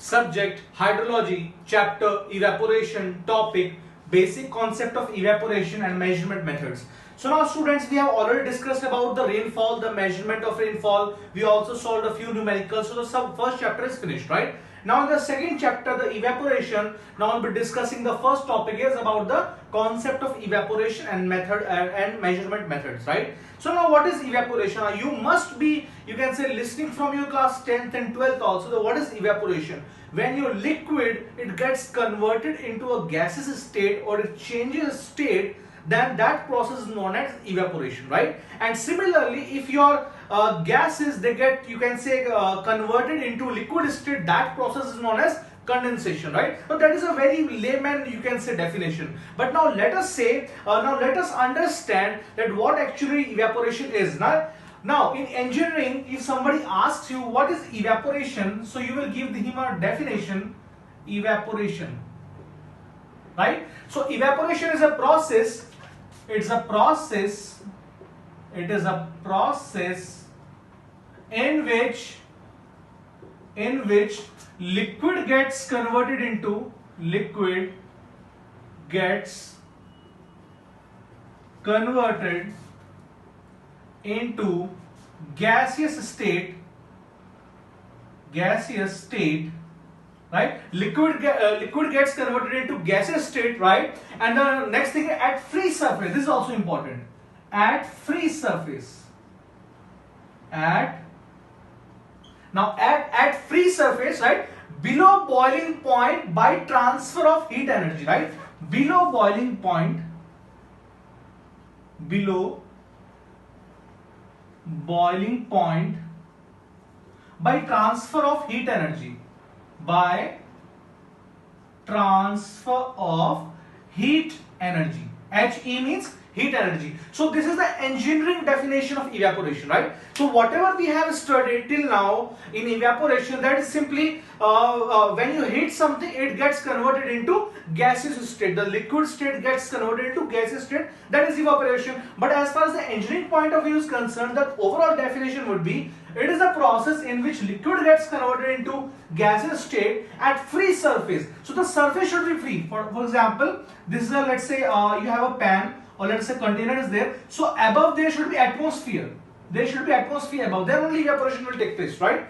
Subject hydrology, chapter evaporation, topic basic concept of evaporation and measurement methods. So now students, we have already discussed about the rainfall, the measurement of rainfall. We also solved a few numericals. So the first chapter is finished, right? Now in the second chapter, the evaporation, now I'll be discussing the first topic is about the concept of evaporation and method and measurement methods, right? So now what is evaporation? Now you must be, you can say, listening from your class 10th and 12th also. What is evaporation? When your liquid, it gets converted into a gaseous state or it changes state, then that process is known as evaporation, right? And similarly, if your gases, they get, you can say, converted into liquid state, that process is known as condensation, right? So that is a very layman, you can say, definition. But now let us say, now let us understand that what actually evaporation is. Now in engineering, if somebody asks you what is evaporation, so you will give him a definition: evaporation, right? So evaporation is a process. It's a process. It is a process in which liquid gets converted into gaseous state, right? Liquid gets converted into gaseous state, right? And the next thing, at free surface, this is also important. At free surface, at free surface, right? Below boiling point by transfer of heat energy, right? Below boiling point by transfer of heat energy, HE means heat energy. So this is the engineering definition of evaporation, right? So whatever we have studied till now in evaporation, that is simply when you heat something, it gets converted into gaseous state. The liquid state gets converted into gaseous state. That is evaporation. But as far as the engineering point of view is concerned, the overall definition would be: it is a process in which liquid gets converted into gaseous state at free surface. So the surface should be free. For example, this is a, let's say you have a pan, or let's say container is there. So above there should be atmosphere. There should be atmosphere above. Then only evaporation will take place, right?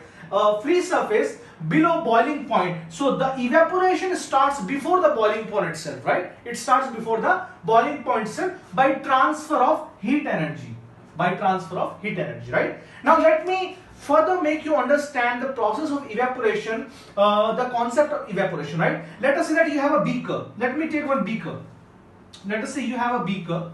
Free surface below boiling point. So the evaporation starts before the boiling point itself, right? It starts before the boiling point itself by transfer of heat energy. Right? Now let me further make you understand the process of evaporation, the concept of evaporation, right? Let us say that you have a beaker. Let me take one beaker. Let us say you have a beaker.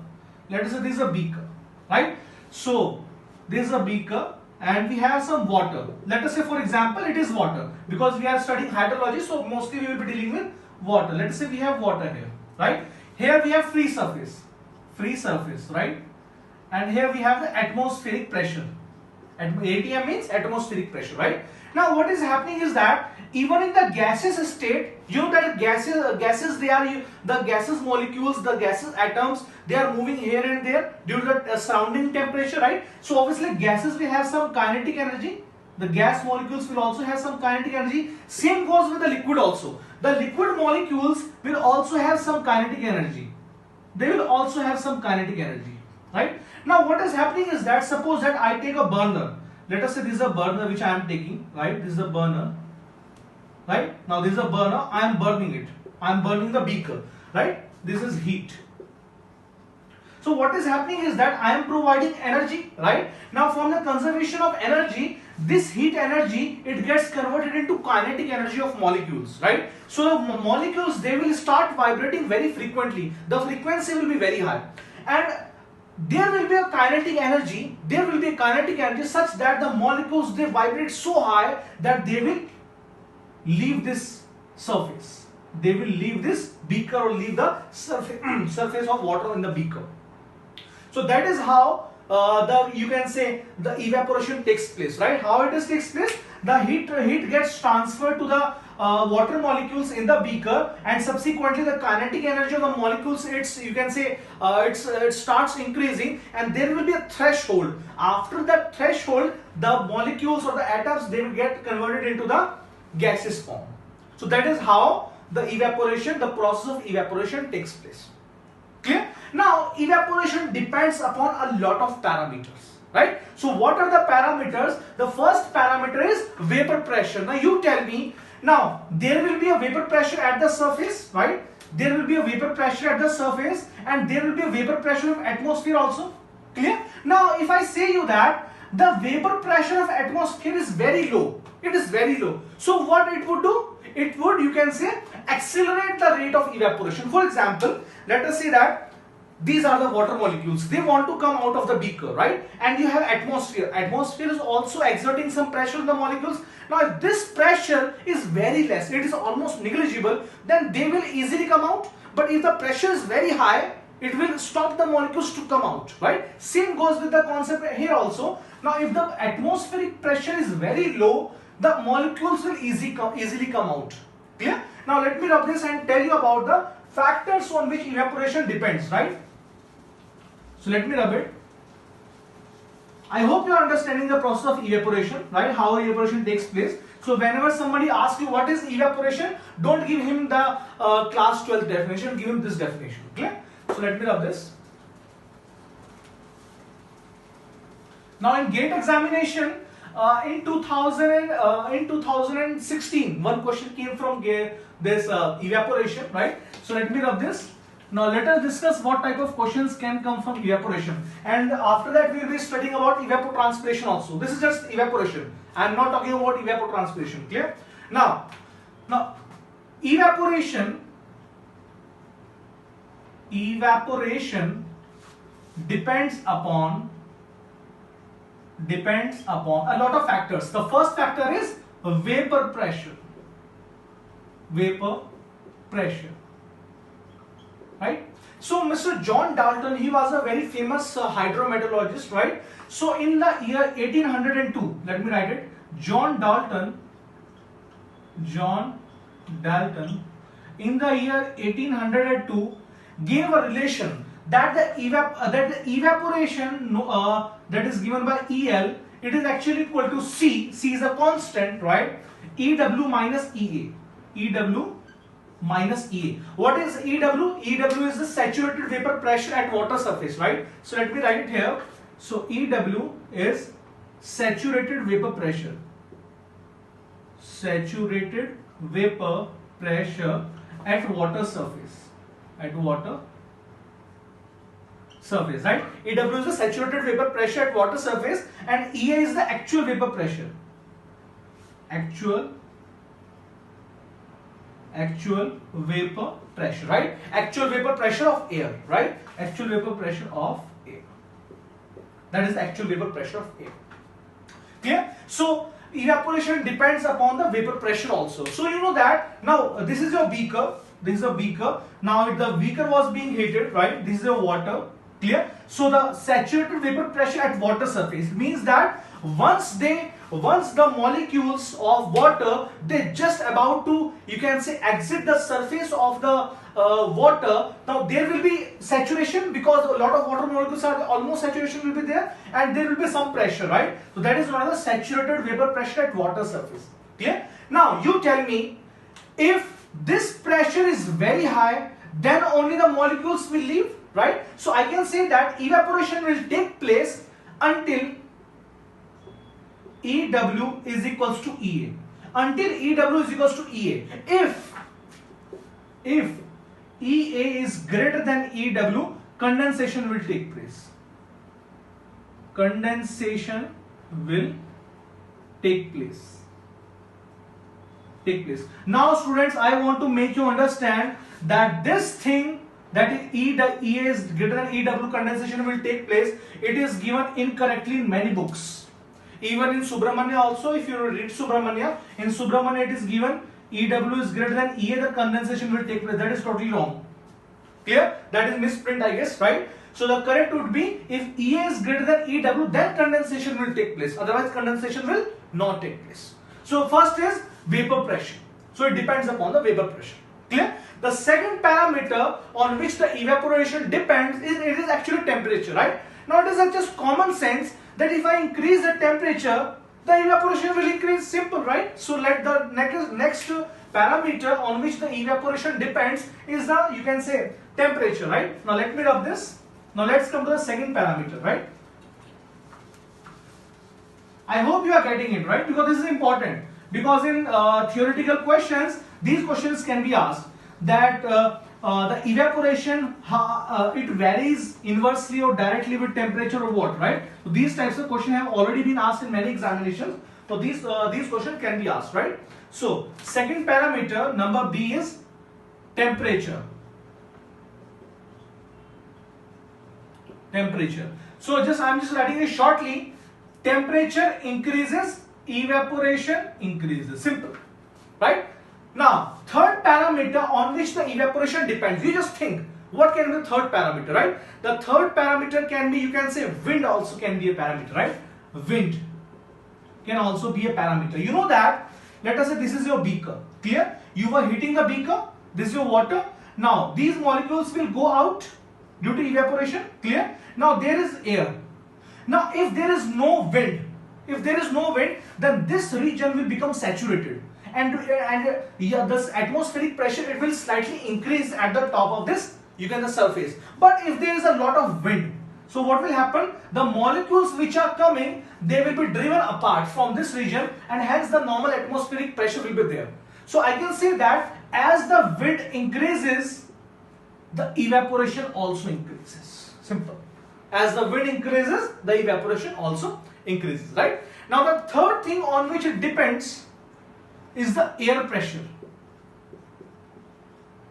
Let us say this is a beaker, right? So this is a beaker and we have some water. Let us say, for example, it is water, because we are studying hydrology, so mostly we will be dealing with water. Let us say we have water here, right? Here we have free surface, right? And here we have the atmospheric pressure. ATM means atmospheric pressure, right? Now what is happening is that even in the gaseous state, you know that gases they are, the gaseous molecules, the gaseous atoms, they are moving here and there due to the surrounding temperature, right? So obviously gases will have some kinetic energy. The gas molecules will also have some kinetic energy. Same goes with the liquid also. The liquid molecules will also have some kinetic energy. They will also have some kinetic energy, right? Now what is happening is that, suppose that I take a burner. Let us say this is a burner which I am taking, right? This is a burner, right? Now this is a burner, I am burning it. I am burning the beaker, right? This is heat. So what is happening is that I am providing energy, right? Now from the conservation of energy, this heat energy, it gets converted into kinetic energy of molecules, right? So the molecules, they will start vibrating very frequently. The frequency will be very high. And there will be a kinetic energy, such that the molecules, they vibrate so high that they will leave this surface. They will leave this beaker or leave the surface of water in the beaker. So that is how you can say the evaporation takes place, right? How it takes place? The heat gets transferred to the water molecules in the beaker, and subsequently the kinetic energy of the molecules, it starts increasing, and there will be a threshold. After that threshold, the molecules or the atoms, they will get converted into the gaseous form. So that is how the evaporation, the process of evaporation takes place. Clear? Now evaporation depends upon a lot of parameters, right? So what are the parameters? The first parameter is vapor pressure. Now you tell me, now there will be a vapor pressure at the surface, right? There will be a vapor pressure at the surface and there will be a vapor pressure of atmosphere also. Clear? Now if I say you that the vapor pressure of atmosphere is very low, it is very low. So what it would do? It would, you can say, accelerate the rate of evaporation. For example, let us say that these are the water molecules. They want to come out of the beaker, right? And you have atmosphere. Atmosphere is also exerting some pressure on the molecules. Now, if this pressure is very less, it is almost negligible, then they will easily come out. But if the pressure is very high, it will stop the molecules to come out, right? Same goes with the concept here also. Now, if the atmospheric pressure is very low, the molecules will easily come out. Clear? Now, let me rub this and tell you about the factors on which evaporation depends, right? So let me rub it. I hope you are understanding the process of evaporation, right? How evaporation takes place. So whenever somebody asks you what is evaporation, don't give him the class 12 definition, give him this definition. Clear? So let me rub this. Now in GATE examination, in 2016, one question came from this evaporation, right? So let me rub this. Now let us discuss what type of questions can come from evaporation, and after that we will be studying about evapotranspiration also. This is just evaporation. I am not talking about evapotranspiration. Clear? Now evaporation depends upon a lot of factors. The first factor is vapor pressure. Right? So Mr. John Dalton, he was a very famous hydrometeorologist, right? So in the year 1802, let me write it, John Dalton in the year 1802 gave a relation that the evaporation that is given by EL, it is actually equal to C is a constant, right? EW minus EA. What is EW? EW is the saturated vapor pressure at water surface, right? So let me write it here. So EW is saturated vapor pressure. Saturated vapor pressure at water surface. Right? EW is the saturated vapor pressure at water surface and EA is the actual vapor pressure. Actual vapor pressure, right? Actual vapor pressure of air, right? Actual vapor pressure of air. That is actual vapor pressure of air. Clear? So evaporation depends upon the vapor pressure also. So you know that now this is your beaker. Now the beaker was being heated, right? This is your water. Clear? So the saturated vapor pressure at water surface means that once the molecules of water, they just about to, you can say, exit the surface of the water, now there will be saturation because a lot of water molecules are almost saturation will be there, and there will be some pressure, right? So that is known as the saturated vapor pressure at water surface. Clear? Now you tell me, if this pressure is very high, then only the molecules will leave, right? So I can say that evaporation will take place until EW is equals to EA. Until EW is equals to EA. If EA is greater than EW, condensation will take place. Now students, I want to make you understand that this thing, that EA is greater than EW, condensation will take place, it is given incorrectly in many books. Even in Subramanya also, if you read Subramanya, in Subramanya it is given EW is greater than EA, the condensation will take place. That is totally wrong. Clear? That is misprint, I guess, right? So the correct would be, if EA is greater than EW, then condensation will take place. Otherwise, condensation will not take place. So first is vapor pressure. So it depends upon the vapor pressure. Clear? The second parameter on which the evaporation depends is, it is actually temperature, right? Now it is just common sense that if I increase the temperature, the evaporation will increase. Simple, right? So let the next parameter on which the evaporation depends is the, you can say, temperature, right? Now let me rub this. Now let's come to the second parameter, right? I hope you are getting it, right? Because this is important. Because in theoretical questions, these questions can be asked that the evaporation it varies inversely or directly with temperature or what, right? So these types of questions have already been asked in many examinations. So these questions can be asked, right? So second parameter, number B, is temperature. Temperature. So I'm just writing it shortly. Temperature increases, evaporation increases. Simple, right? Now, third parameter on which the evaporation depends. You just think, what can be the third parameter, right? The third parameter can be, you can say, wind also can be a parameter, right? Wind can also be a parameter. You know that, let us say this is your beaker. Clear? You were heating the beaker. This is your water. Now, these molecules will go out due to evaporation. Clear? Now, there is air. Now, if there is no wind, then this region will become saturated, and yeah, this atmospheric pressure, it will slightly increase at the top of this, you can, the surface. But if there is a lot of wind, so what will happen? The molecules which are coming, they will be driven apart from this region, and hence the normal atmospheric pressure will be there. So I can say that as the wind increases, the evaporation also increases. Simple. As the wind increases, the evaporation also increases, right? Now the third thing on which it depends is the air pressure.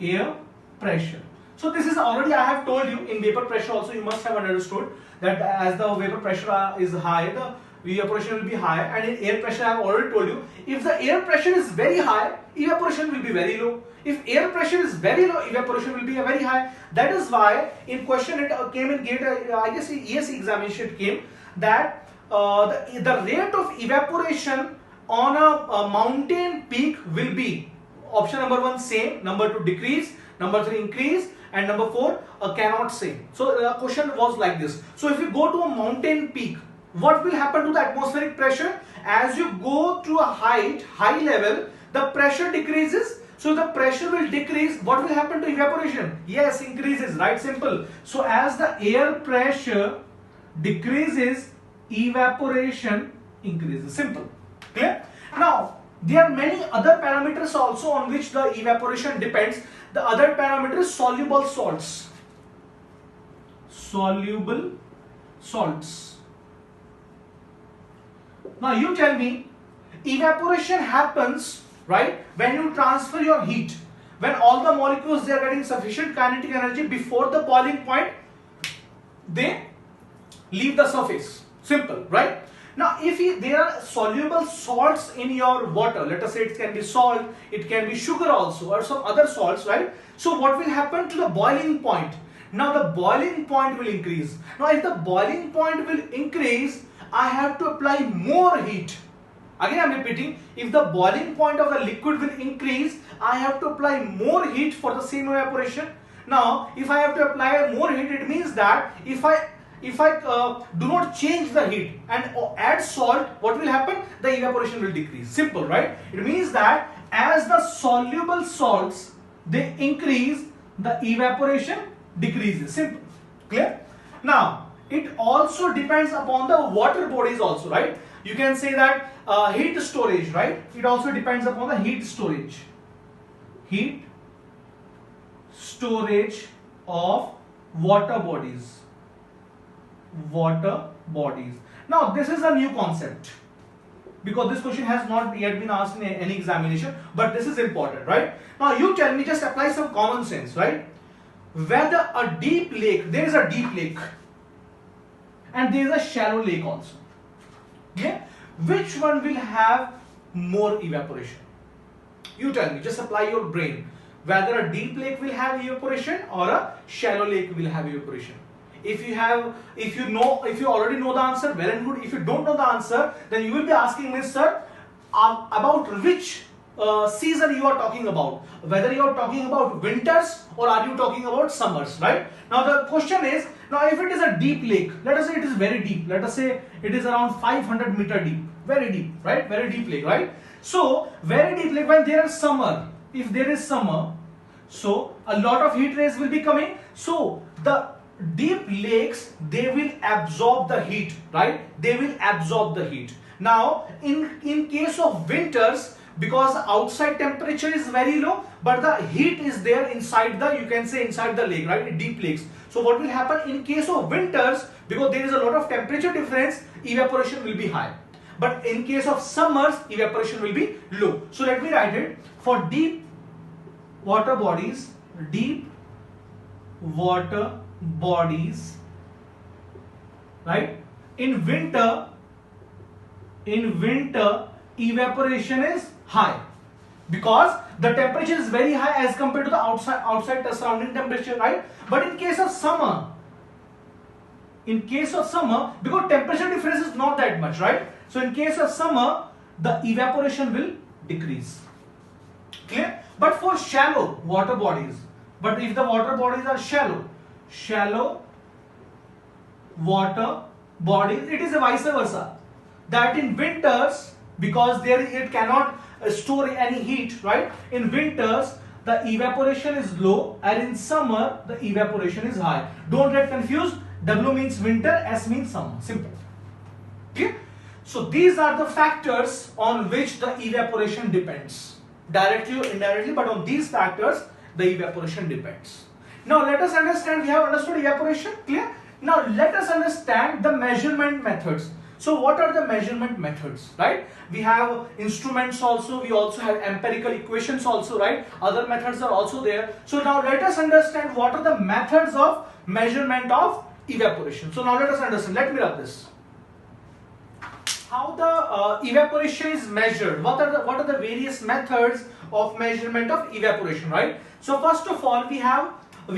Air pressure. So this is already, I have told you, in vapor pressure also you must have understood that as the vapor pressure is high, the evaporation will be high, and in air pressure I have already told you, if the air pressure is very high, evaporation will be very low. If air pressure is very low, evaporation will be very high. That is why in question it came in GATE, I guess ESE examination it came, that the rate of evaporation on a mountain peak will be option number 1 same, number 2 decrease, number 3 increase, and number 4 cannot say. So the question was like this. So if you go to a mountain peak, what will happen to the atmospheric pressure? As you go to a high level, the pressure decreases. So the pressure will decrease. What will happen to evaporation? Yes, increases, right? Simple. So as the air pressure decreases, evaporation increases. Simple. Clear? Now, there are many other parameters also on which the evaporation depends. The other parameter is soluble salts. Soluble salts. Now you tell me, evaporation happens, right, when you transfer your heat. When all the molecules, they are getting sufficient kinetic energy before the boiling point, they leave the surface. Simple, right? Now if there are soluble salts in your water, let us say it can be salt, it can be sugar also, or some other salts, right? So what will happen to the boiling point? Now the boiling point will increase. Now if the boiling point will increase, I have to apply more heat. Again I am repeating, if the boiling point of the liquid will increase, I have to apply more heat for the same evaporation. Now if I have to apply more heat, it means that if I do not change the heat and add salt, what will happen? The evaporation will decrease. Simple, right? It means that as the soluble salts, they increase, the evaporation decreases. Simple. Clear? Now, it also depends upon the water bodies also, right? You can say that heat storage, right? It also depends upon the heat storage. Heat storage of water bodies. Water bodies. Now this is a new concept because this question has not yet been asked in any examination, but this is important, right? Now you tell me, just apply some common sense, right? Whether a deep lake, there is a deep lake and there is a shallow lake also. Yeah? Which one will have more evaporation? You tell me, just apply your brain. Whether a deep lake will have evaporation or a shallow lake will have evaporation. If you already know the answer, well and good. If you don't know the answer, then you will be asking me, sir, about which season you are talking about. Whether you are talking about winters or are you talking about summers, right? Now the question is, now if it is a deep lake, let us say it is very deep. Let us say it is around 500 meter deep. very deep, right? Very deep lake, right? So very deep lake, when there is summer, if there is summer, so a lot of heat rays will be coming. So the deep lakes, they will absorb the heat, right? They will absorb the heat. Now in case of winters, because the outside temperature is very low, but the heat is there inside the, you can say inside the lake, right? Deep lakes. So what will happen in case of winters, because there is a lot of temperature difference, evaporation will be high. But in case of summers, evaporation will be low. So let me write it. For deep water bodies, deep water bodies, right? In winter evaporation is high, because the temperature is very high as compared to the outside surrounding temperature, right? But in case of summer, because temperature difference is not that much, right? So in case of summer, the evaporation will decrease. Clear? But for shallow water bodies, but if the water bodies are shallow water bodies, it is vice versa. That in winters, because there it cannot store any heat, right? In winters, the evaporation is low, and in summer, the evaporation is high. Don't get confused. W means winter, S means summer. Simple. Okay? So these are the factors on which the evaporation depends. Directly or indirectly, but on these factors, the evaporation depends. Now let us understand, we have understood evaporation, clear? Now let us understand the measurement methods. So what are the measurement methods, right? We have instruments also, we also have empirical equations also, right? Other methods are also there. So now let us understand what are the methods of measurement of evaporation. So now let us understand, let me rub this. How the evaporation is measured, what are the various methods of measurement of evaporation, right? So first of all, we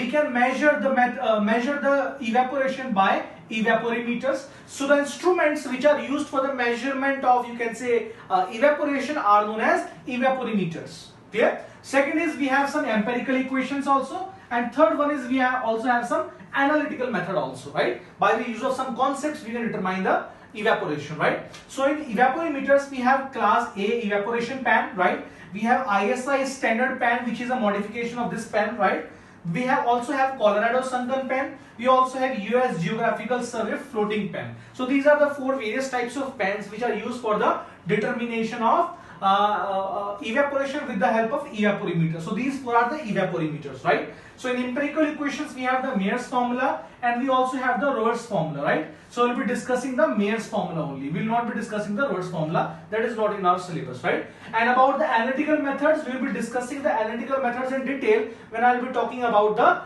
can measure the evaporation by evaporimeters. So the instruments which are used for the measurement of, you can say, evaporation are known as evaporimeters. Clear? Second is we have some empirical equations also, and third one is we also have some analytical method also, right? By the use of some concepts we can determine the evaporation, right? So in evaporimeters we have class A evaporation pan, right? We have ISI standard pan, which is a modification of this pan, right? We also have Colorado Sunken pan. We also have US Geographical Survey floating pan. So these are the four various types of pans which are used for the determination of evaporation with the help of evaporimeter. So these four are the evaporimeters, right? So in empirical equations we have the Mayer's formula, and we also have the Roers formula, right? So we'll be discussing the Mayer's formula only. We will not be discussing the Roers formula. That is not in our syllabus, right? And about the analytical methods, we will be discussing the analytical methods in detail when I will be talking about the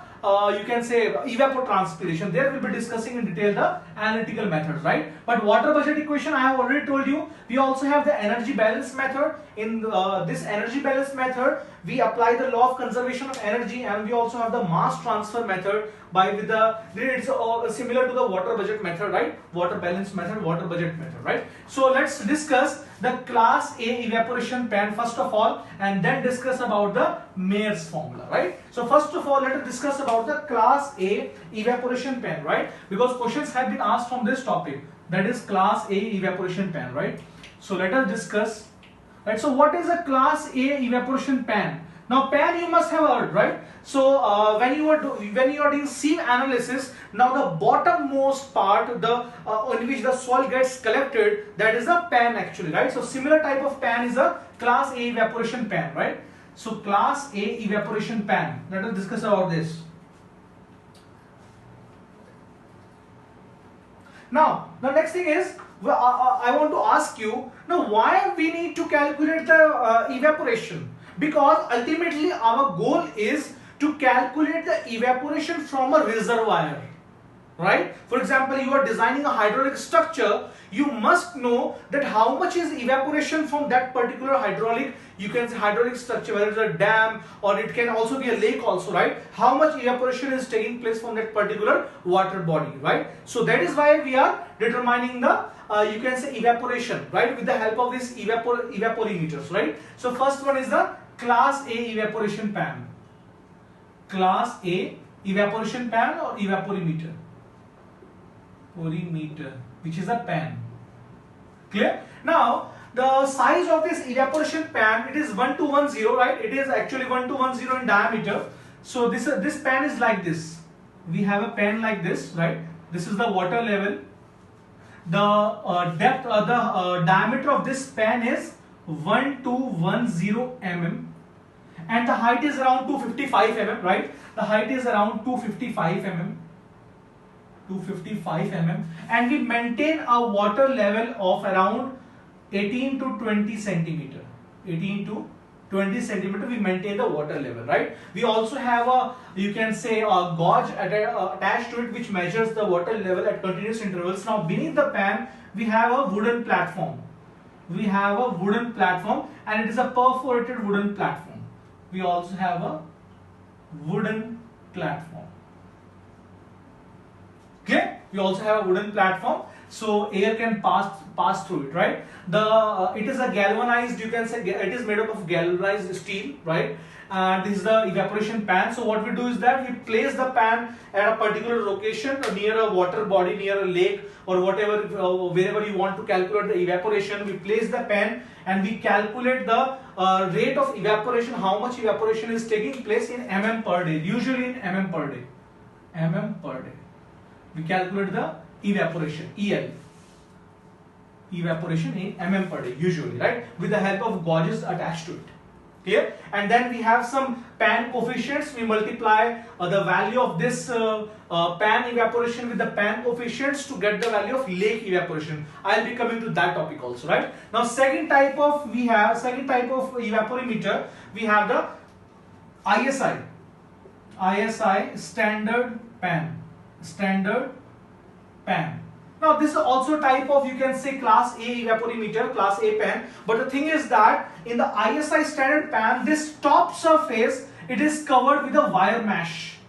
you can say evapotranspiration. There we'll be discussing in detail the analytical methods, right? But water budget equation I have already told you. We also have the energy balance method. In this energy balance method, we apply the law of conservation of energy, and we also have the mass transfer method it's similar to the water budget method, right? Water balance method, water budget method, right? So let's discuss the class A evaporation pan first of all, and then discuss about the Mayer's formula, right? So first of all, let us discuss about the class A evaporation pan, right? Because questions have been asked from this topic, that is class A evaporation pan, right? So let us discuss, right? So what is a class A evaporation pan? Now pan you must have heard, right? So when you are doing sieve analysis, now the bottommost part, on which the soil gets collected, that is the pan actually, right? So similar type of pan is a class A evaporation pan, right? So class A evaporation pan. Let us discuss about this. Now the next thing is, I want to ask you now, why we need to calculate the evaporation? Because ultimately our goal is to calculate the evaporation from a reservoir, right? For example, you are designing a hydraulic structure, you must know that how much is evaporation from that particular hydraulic, you can say hydraulic structure, whether it's a dam or it can also be a lake also, right? How much evaporation is taking place from that particular water body, right? So that is why we are determining the you can say evaporation, right, with the help of this evaporimeters, right? So first one is the class A evaporation pan. Class A evaporation pan or evaporimeter, which is a pan. Clear? Now the size of this evaporation pan, it is 1210, right? It is actually 1210 in diameter. So this pan is like this. We have a pan like this, right? This is the water level. The depth, the diameter of this pan is 1210 mm, and the height is around 255 mm, right? The height is around 255 mm. 255 mm, and we maintain a water level of around 18 to 20 centimeter. 18 to 20 centimeter we maintain the water level, right? We also have a, you can say, a gauge attached to it which measures the water level at continuous intervals. Now beneath the pan we have a wooden platform. We have a wooden platform, and it is a perforated wooden platform. We also have a wooden platform. Okay, we also have a wooden platform, so air can pass through it, right? It is a galvanized, you can say, it is made up of galvanized steel, right? This is the evaporation pan. So what we do is that we place the pan at a particular location near a water body, near a lake, or whatever, wherever you want to calculate the evaporation. We place the pan and we calculate the rate of evaporation, how much evaporation is taking place in mm per day, usually in mm per day. Mm per day. We calculate the evaporation, EL. Evaporation in mm per day, usually, right? With the help of gauges attached to it. Here, and then we have some pan coefficients. We multiply the value of this pan evaporation with the pan coefficients to get the value of lake evaporation. I'll be coming to that topic also, right? Now, second type of evaporimeter. We have the ISI standard pan. Now this is also a type of, you can say, class A evaporimeter, class A pan. But the thing is that in the ISI standard pan, this top surface, it is covered with a wire mesh.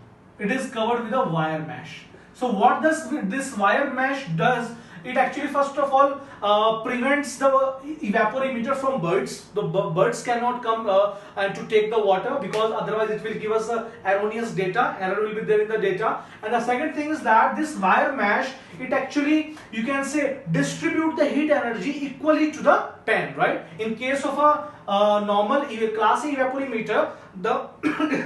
So what does this wire mesh does? It actually, first of all, prevents the evaporimeter from birds. The birds cannot come and to take the water, because otherwise it will give us erroneous data. Error will be there in the data. And the second thing is that this wire mesh, it actually, you can say, distribute the heat energy equally to the pan, right? In case of a normal class A evaporimeter, the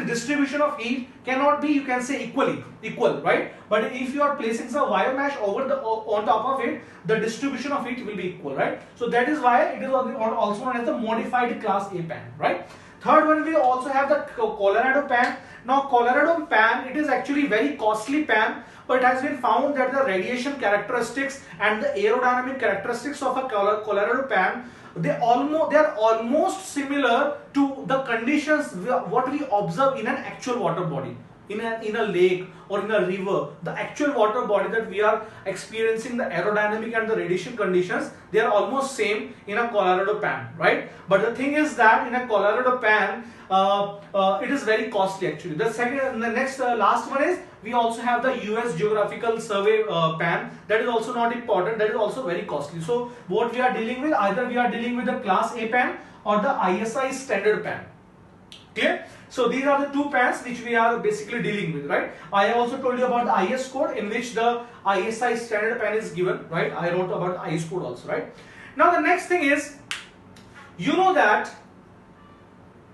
distribution of heat cannot be, you can say, equal, right? But if you are placing some wire mesh on top of it, the distribution of heat will be equal, right? So that is why it is also known as the modified class A pan, right? Third one, we also have the Colorado pan. Now Colorado pan, it is actually very costly pan, but it has been found that the radiation characteristics and the aerodynamic characteristics of a Colorado pan, they are almost similar to the conditions what we observe in an actual water body, in a lake or in a river. The actual water body that we are experiencing, the aerodynamic and the radiation conditions, they are almost same in a Colorado pan, right? But the thing is that in a Colorado pan, it is very costly actually. Last one is, we also have the US Geographical Survey pan. That is also not important. That is also very costly. So what we are dealing with, either we are dealing with the class A pan or the ISI standard pan. Clear? So these are the two pans which we are basically dealing with, right? I also told you about the IS code, in which the ISI standard pan is given, right? I wrote about the IS code also, right? Now the next thing is, you know that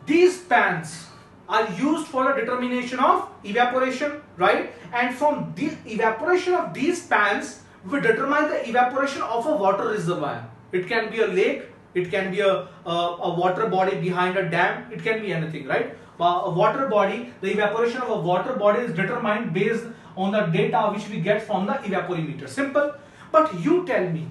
these pans are used for the determination of evaporation, right? And from the evaporation of these pans, we determine the evaporation of a water reservoir. It can be a lake, it can be a water body behind a dam, it can be anything, right? A water body, the evaporation of a water body is determined based on the data which we get from the evaporimeter. Simple. But you tell me,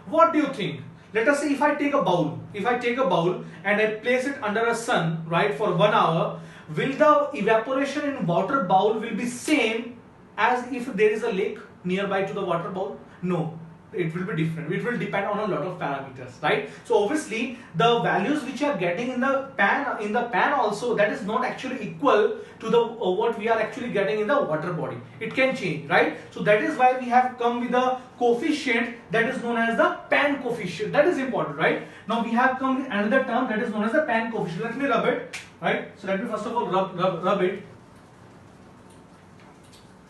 what do you think? Let us say if I take a bowl and I place it under a sun, right, for 1 hour, will the evaporation in water bowl will be same as if there is a lake nearby to the water bowl? No, it will be different. It will depend on a lot of parameters, right? So obviously the values which you are getting in the pan also, that is not actually equal to the what we are actually getting in the water body. It can change, right? So that is why we have come with a coefficient that is known as the pan coefficient. That is important, right? Now we have come with another term that is known as the pan coefficient. Let me rub it, right? So let me first of all rub it.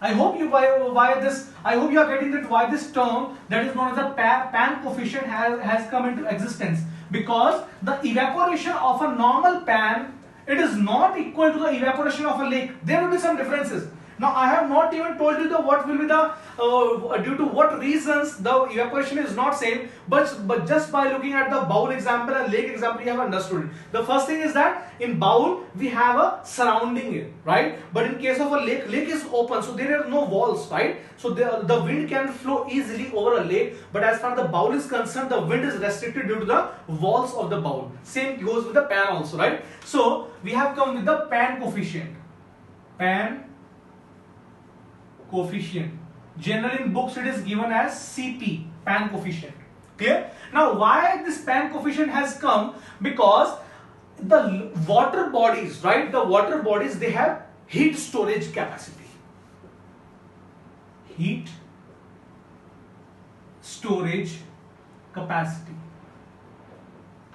I hope you why this. I hope you are getting that why this term that is known as the pan coefficient has come into existence, because the evaporation of a normal pan, it is not equal to the evaporation of a lake. There will be some differences. Now I have not even told you the what will be the due to what reasons the evaporation is not same, but just by looking at the bowl example and lake example, you have understood it. The first thing is that in bowl we have a surrounding it, right? But in case of a lake is open, so there are no walls, right? So the wind can flow easily over a lake, but as far as the bowl is concerned, the wind is restricted due to the walls of the bowl. Same goes with the pan also, right? So we have come with the pan coefficient. Pan coefficient. Generally in books it is given as Cp, pan coefficient. Clear? Now why this pan coefficient has come? Because the water bodies, right? The water bodies, they have heat storage capacity. Heat storage capacity.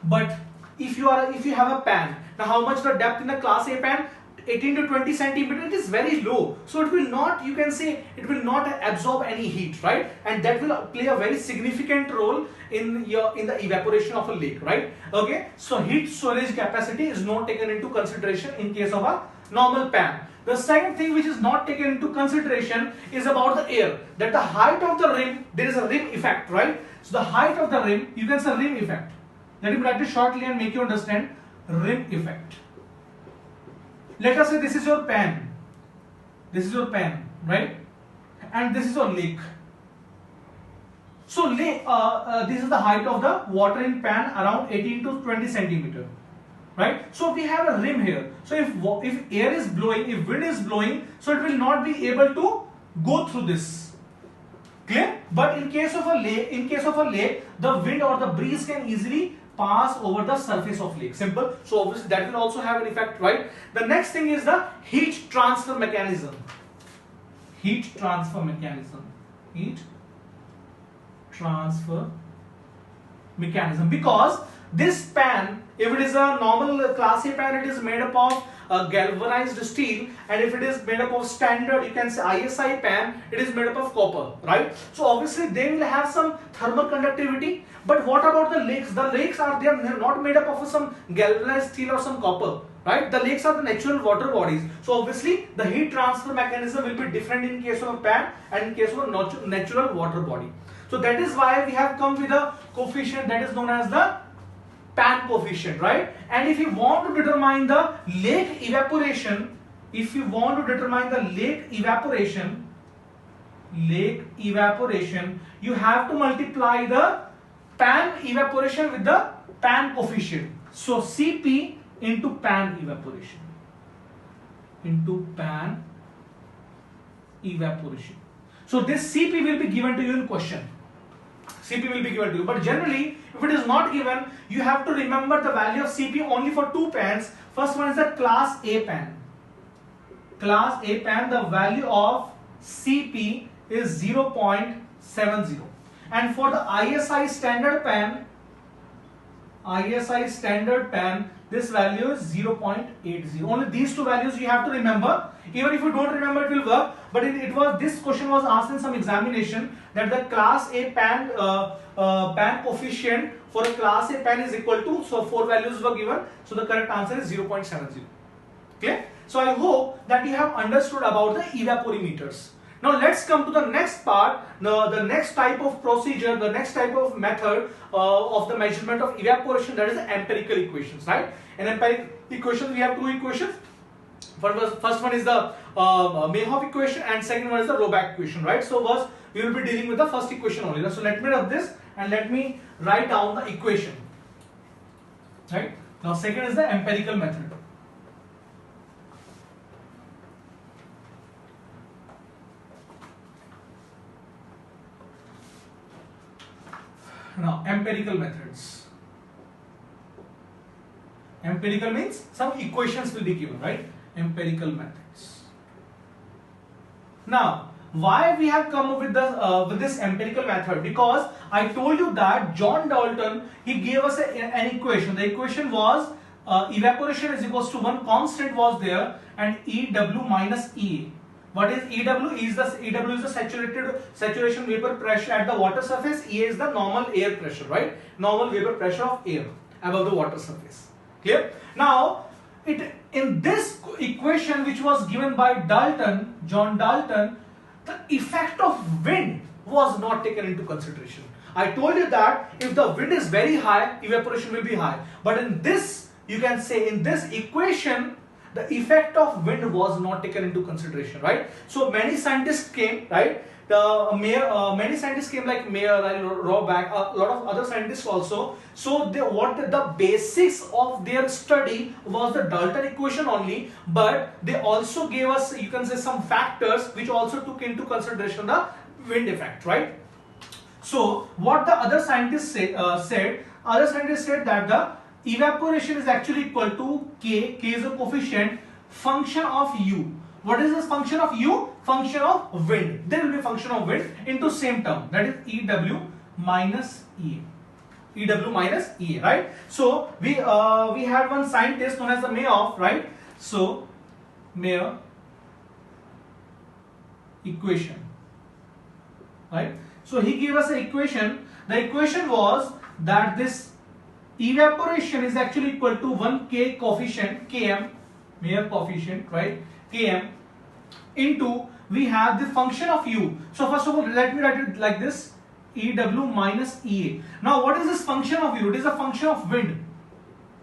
But if you have a pan, now how much the depth in a class A pan? 18 to 20 centimeter, it is very low, so it will not, you can say, it will not absorb any heat, right? And that will play a very significant role in the evaporation of a lake, right? Okay, so heat storage capacity is not taken into consideration in case of a normal pan. The second thing which is not taken into consideration is about the air, that the height of the rim, there is a rim effect, right? So the height of the rim, you can say rim effect. Let me write it shortly and make you understand. Rim effect. Let us say this is your pan. This is your pan, right? And this is your lake. So this is the height of the water in pan, around 18 to 20 centimeter, right? So we have a rim here. So if air is blowing, if wind is blowing, so it will not be able to go through this. Clear? But in case of a lake, the wind or the breeze can easily pass over the surface of lake. Simple. So obviously that will also have an effect, right? The next thing is the heat transfer mechanism. Heat transfer mechanism. Heat transfer mechanism. Because this pan, if it is a normal class A pan, it is made up of galvanized steel, and if it is made up of standard, you can say ISI pan, it is made up of copper, right? So obviously they will have some thermal conductivity. But what about the lakes? The lakes are not made up of some galvanized steel or some copper, right? The lakes are the natural water bodies. So obviously the heat transfer mechanism will be different in case of a pan and in case of a natural water body. So that is why we have come with a coefficient that is known as the pan coefficient, right? And if you want to determine the lake evaporation, you have to multiply the pan evaporation with the pan coefficient. So Cp into pan evaporation. So this Cp will be given to you in question. Cp will be given to you, but generally if it is not given, you have to remember the value of Cp only for two pans. First one is the class A pan. Class A pan, the value of Cp is 0.70, and for the ISI standard pan, this value is 0.80. Only these two values you have to remember. Even if you don't remember, it will work. But this question was asked in some examination, that the class A pan pan coefficient for a class A pan is equal to, so four values were given. So the correct answer is 0.70. Okay. So I hope that you have understood about the evaporimeters. Now let's come to the next part, the next type of procedure, the next type of method of the measurement of evaporation, that is the empirical equations, right? In empirical equations we have two equations. First one is the Mayhoff equation, and second one is the Roback equation, right? So first we will be dealing with the first equation only. So let me write this and let me write down the equation, right? Now second is the empirical method. Now empirical methods. Empirical means some equations will be given, right? Empirical methods. Now why we have come up with this empirical method? Because I told you that John Dalton, he gave us an equation. The equation was evaporation is equals to one constant was there, and EW minus EA. What is EW? EW is the saturation vapor pressure at the water surface. EA is the normal air pressure, right? Normal vapor pressure of air above the water surface. Clear? Now, in this equation which was given by Dalton, John Dalton, the effect of wind was not taken into consideration. I told you that if the wind is very high, evaporation will be high. But in this, you can say in this equation, the effect of wind was not taken into consideration, right? So many scientists came, right? Many scientists came like Mayer, Rohrbaugh, a lot of other scientists also. So the basics of their study was the Dalton equation only, but they also gave us, you can say, some factors which also took into consideration the wind effect, right? So what the other scientists said that the evaporation is actually equal to K is a coefficient, function of U. What is this function of U? Function of wind. There will be function of wind into same term, that is EW minus EA. EW minus EA, right? So we had one scientist known as the Mayer, right? So Mayer equation, right? So he gave us an equation. The equation was that this evaporation is actually equal to 1K coefficient, Km, Mayer coefficient, right? Km into, we have the function of U. So first of all, let me write it like this, EW minus EA. Now what is this function of U? It is a function of wind.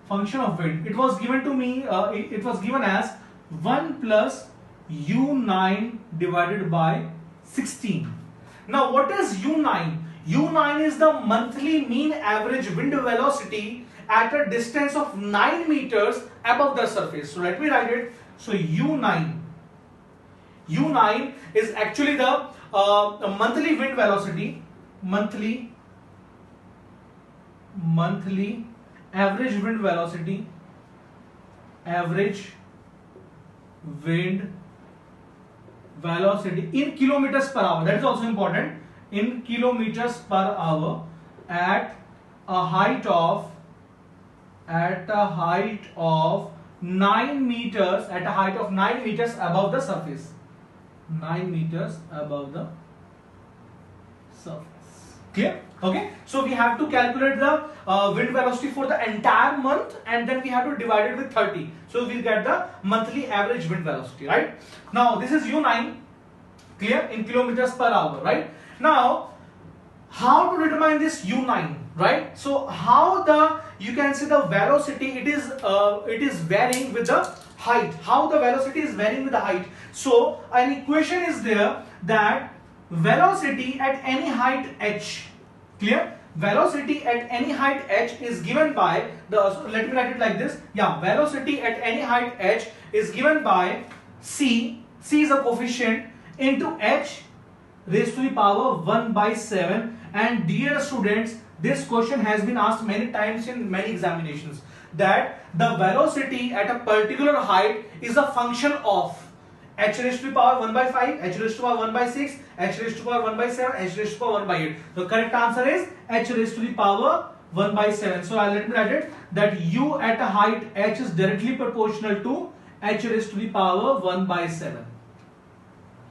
Function of wind. It was given to me, it was given as 1 plus U9 divided by 16. Now what is U9? U9 is the monthly mean average wind velocity at a distance of 9 meters above the surface. So let me write it. So U9 is actually the monthly wind velocity, monthly average wind velocity, in kilometers per hour. That is also important. In kilometers per hour at a height of 9 meters, above the surface. 9 meters above the surface. Clear? Okay. So we have to calculate the wind velocity for the entire month, and then we have to divide it with 30. So we'll get the monthly average wind velocity, right? Now this is U9, clear, in kilometers per hour, right? Now, how to determine this U9, right? So how you can see the velocity, it is varying with the height. How the velocity is varying with the height? So an equation is there that velocity at any height h, clear? Velocity at any height h is given by let me write it like this. Yeah, velocity at any height h is given by c is a coefficient, into h raised to the power 1 by 7. And dear students, this question has been asked many times in many examinations, that the velocity at a particular height is a function of h raised to the power 1 by 5, h raised to the power 1 by 6, h raised to the power 1 by 7, h raised to the power 1 by 8. The correct answer is h raised to the power 1 by 7. So let me write it that u at a height h is directly proportional to h raised to the power 1 by 7.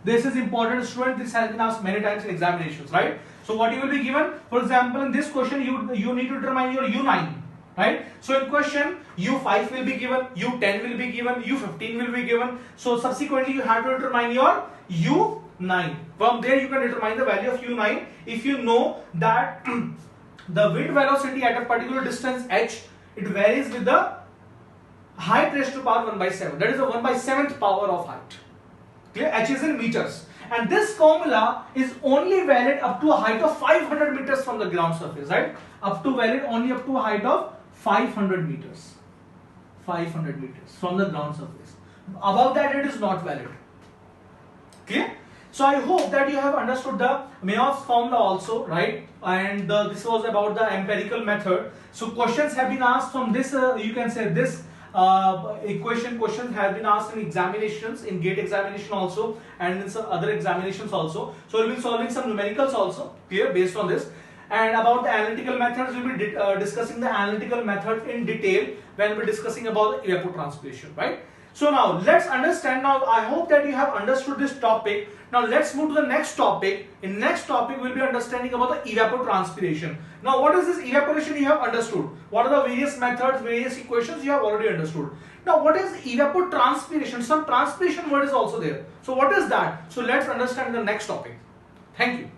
This is important, student. This has been asked many times in examinations, right? So what you will be given, for example, in this question, you need to determine your U9, right? So in question, U5 will be given, U10 will be given, U15 will be given. So subsequently, you have to determine your U9. From there, you can determine the value of U9 if you know that the wind velocity at a particular distance h, it varies with the height raised to power 1 by 7. That is the 1 by 7th power of height. Clear? H is in meters. And this formula is only valid up to a height of 500 meters from the ground surface, right? Only up to a height of 500 meters. 500 meters from the ground surface. Above that, it is not valid. Clear? So I hope that you have understood the Mayer's formula also, right? And this was about the empirical method. So questions have been asked from this, you can say this questions have been asked in examinations, in GATE examination also, and in some other examinations also. So we'll be solving some numericals also, clear, based on this. And about the analytical methods, we'll be discussing the analytical method in detail when we're discussing about the evapotranspiration, right? So now let's understand. Now I hope that you have understood this topic. Now let's move to the next topic. In next topic we'll be understanding about the evapotranspiration. Now what is this evaporation you have understood? What are the various methods, various equations you have already understood. Now what is evapotranspiration? Some transpiration word is also there. So what is that? So let's understand the next topic. Thank you.